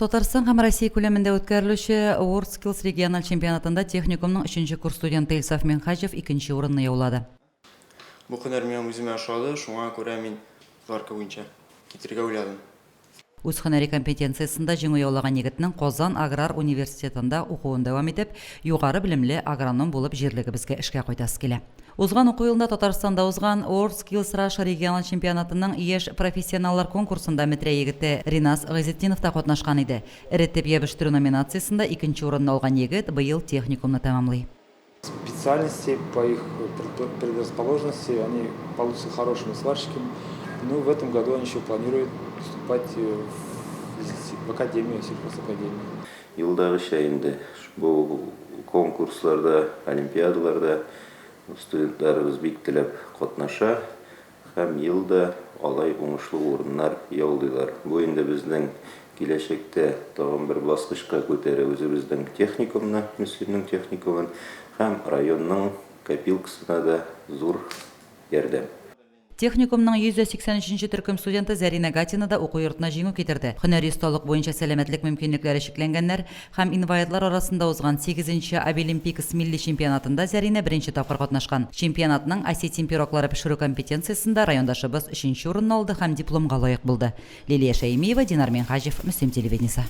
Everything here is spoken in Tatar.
Татарстан һәм Россия күләмендә үткәрелүче WorldSkills региональ чемпионатында техникумның 3-нче курс студенты Илсаф Менхаҗев 2-нче урынны яулады. Бу һөнәр минем үземә ошады, шуңа күрә мин марка буенча китергә уйладым. Үз һөнәри компетенциясендә җиңү яулаган егетнең Казан аграр университетында укуын дәвам итеп, югары белемле агроном булып җирлегебезгә эшкә кайтасы килә. Узган уку елында Татарстанда узган WorldSkills Russia региональ чемпионатының яшь профессионаллар конкурсында мәтрә егете Ринас Гайзетдинов та катнашкан иде. Эретеп ябештыру номинациясында 2-нче урынны алган егет быел техникумны тәмамлый. Специальности по их предрасположенности, они получатся хорошими сварщиками. Ну, в этом году они еще планируют поступать в академию, сельхозакадемию. Yıldagıça endi bu konkurslarda, olimpiadalarda studentlarımız biktилеп катнаша һәм елда алай уңышлы урыннар яулыйлар. Бу инде безнең киләчәктә тагын бер баскычка күтәрү үзебезнең техникумны, Мөслимнең техникумын һәм районның копилкасына да зур ярдәм. Техникумның 183-нче төркем студенты Зарина Гатина да уку йортына җиңү китерде. Һөнәри осталык буенча сәламәтлек мөмкинлекләре шикләнгәннәр һәм инвалидлар арасында узган 8-нче Обилимпикс милли чемпионатында Зарина беренче тапкыр катнашкан. Чемпионатның осетин пироглары пешерү компетенциясендә райондашыбыз 3-нче урынны алды һәм дипломга лаек булды. Лилия Шәймиева, Динар Менхаҗев, Мөслим телевидениесе.